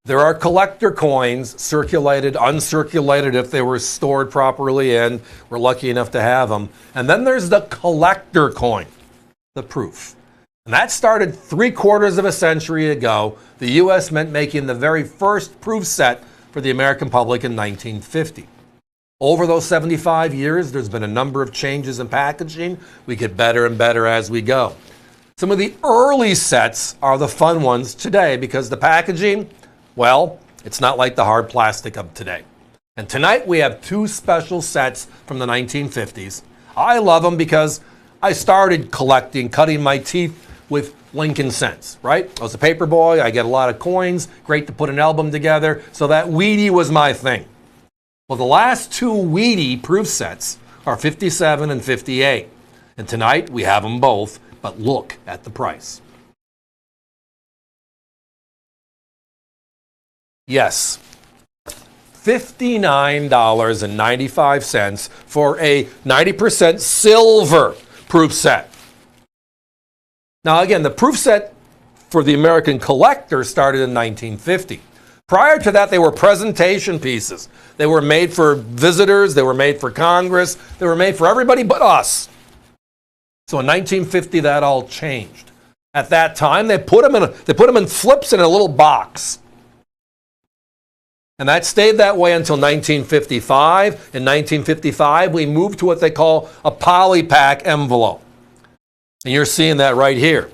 There are collector coins, circulated, uncirculated if they were stored properly and we're lucky enough to have them. And then there's the collector coin, the proof. And that started 3/4 of a century ago. The U.S. meant making the very first proof set for the American public in 1950. Over those 75 years, there's been a number of changes in packaging. We get better and better as we go. Some of the early sets are the fun ones today because the packaging, well, it's not like the hard plastic of today. And tonight we have two special sets from the 1950s. I love them because I started collecting, cutting my teeth with Lincoln cents, right? I was a paper boy. I get a lot of coins. Great to put an album together. So that Wheatie was my thing. Well, the last two Wheatie proof sets are 57 and 58. And tonight we have them both, but look at the price. Yes, $59.95 for a 90% silver proof set. Now again, the proof set for the American collector started in 1950. Prior to that, they were presentation pieces. They were made for visitors, they were made for Congress, they were made for everybody but us. So in 1950, that all changed. At that time, they put them in flips in a little box. And that stayed that way until 1955. In 1955, we moved to what they call a polypack envelope. And you're seeing that right here.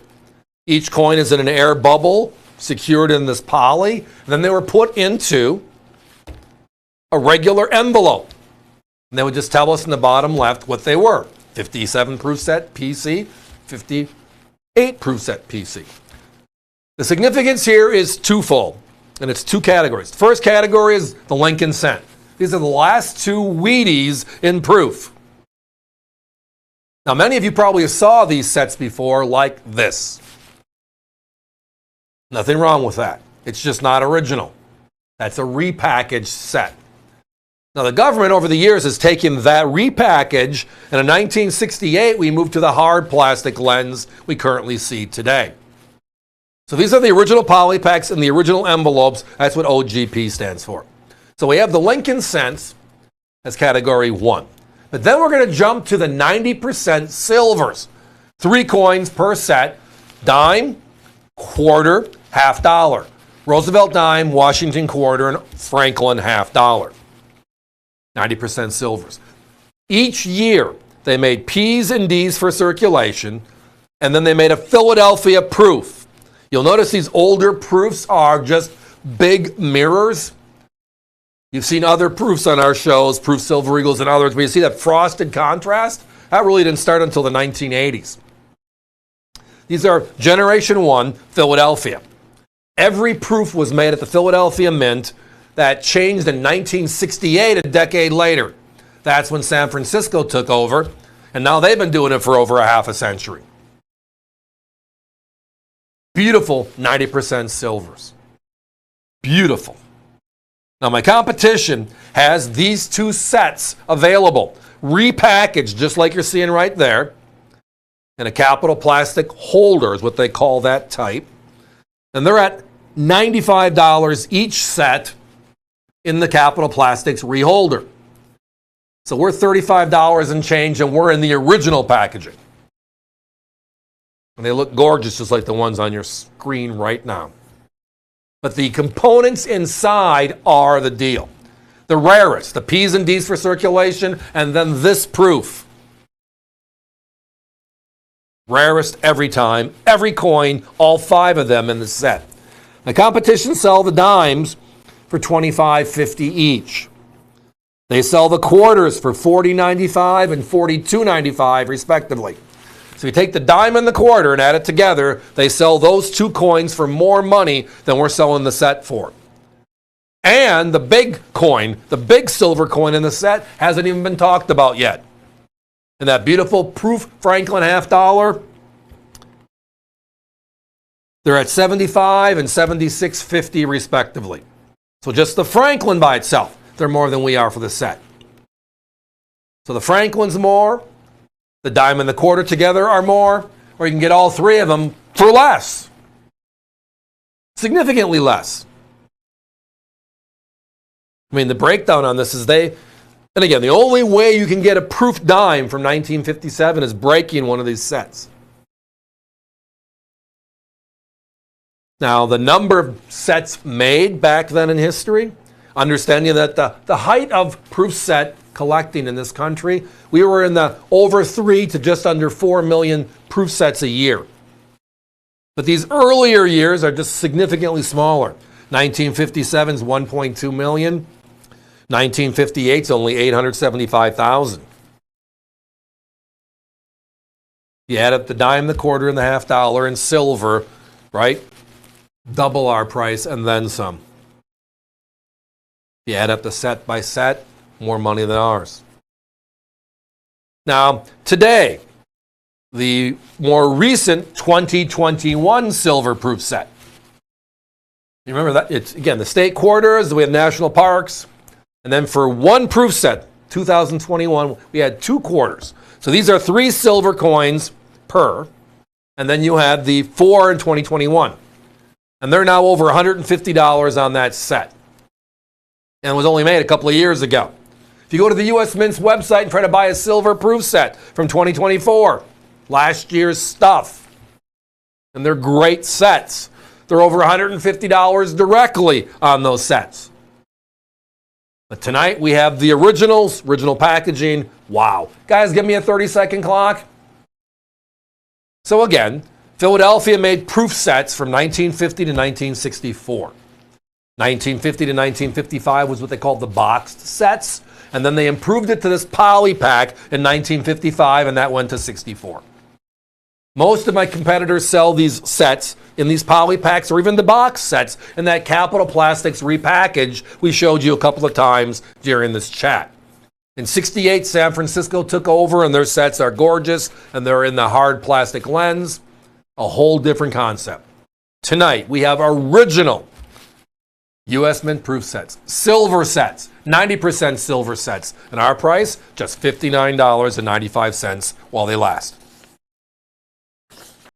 Each coin is in an air bubble, secured in this poly. And then they were put into a regular envelope. And they would just tell us in the bottom left what they were. 57 proof set PC, 58 proof set PC. The significance here is twofold. And it's two categories. The first category is the Lincoln cent. These are the last two Wheaties in proof. Now, many of you probably saw these sets before like this. Nothing wrong with that. It's just not original. That's a repackaged set. Now, the government over the years has taken that repackage, and in 1968, we moved to the hard plastic lens we currently see today. So these are the original polypacks and the original envelopes. That's what OGP stands for. So we have the Lincoln cents as category 1. But then we're going to jump to the 90% silvers. 3 coins per set: dime, quarter, half dollar. Roosevelt dime, Washington quarter, and Franklin half dollar. 90% silvers. Each year they made P's and D's for circulation, and then they made a Philadelphia proof. You'll notice these older proofs are just big mirrors. You've seen other proofs on our shows, Proof Silver Eagles and others, where you see that frosted contrast. That really didn't start until the 1980s. These are Generation 1 Philadelphia. Every proof was made at the Philadelphia Mint. That changed in 1968, a decade later. That's when San Francisco took over, and now they've been doing it for over a half a century. Beautiful 90% silvers. Beautiful. Now my competition has these two sets available, repackaged just like you're seeing right there, in a capital plastic holder is what they call that type. And they're at $95 each set in the capital plastics reholder. So we're $35 and change, and we're in the original packaging. And they look gorgeous, just like the ones on your screen right now. But the components inside are the deal. The rarest, the P's and D's for circulation, and then this proof. Rarest every time, every coin, all 5 of them in the set. The competition sell the dimes for $25.50 each. They sell the quarters for $40.95 and $42.95 respectively. So you take the dime and the quarter and add it together, they sell those 2 coins for more money than we're selling the set for. And the big coin, the big silver coin in the set, hasn't even been talked about yet. And that beautiful proof Franklin half dollar, they're at $75 and $76.50 respectively. So just the Franklin by itself, they're more than we are for the set. So the Franklin's more, the dime and the quarter together are more, or you can get all 3 of them for less. Significantly less. I mean, the breakdown on this is and again, the only way you can get a proof dime from 1957 is breaking one of these sets. Now, the number of sets made back then in history, understanding that the height of proof set collecting in this country, we were in the over 3 to just under 4 million proof sets a year. But these earlier years are just significantly smaller. 1957 is 1.2 million. 1958 is only 875,000. You add up the dime, the quarter, and the half dollar in silver, right? Double our price and then some. You add up the set by set, more money than ours. Now, today, the more recent 2021 silver proof set. You remember that? It's, again, the state quarters, we have national parks, and then for one proof set, 2021, we had 2 quarters. So these are 3 silver coins per, and then you had the 4 in 2021. And they're now over $150 on that set. And it was only made a couple of years ago. If you go to the U.S. Mint's website and try to buy a silver proof set from 2024, last year's stuff, and they're great sets. They're over $150 directly on those sets. But tonight we have the originals, original packaging. Wow. Guys, give me a 30-second clock. So again, Philadelphia made proof sets from 1950 to 1964. 1950 to 1955 was what they called the boxed sets, and then they improved it to this poly pack in 1955, and that went to 64. Most of my competitors sell these sets in these poly packs or even the box sets in that Capital Plastics repackage we showed you a couple of times during this chat. In 68, San Francisco took over, and their sets are gorgeous, and they're in the hard plastic lens. A whole different concept. Tonight, we have original U.S. Mint proof sets, silver sets, 90% silver sets, and our price, just $59.95 while they last.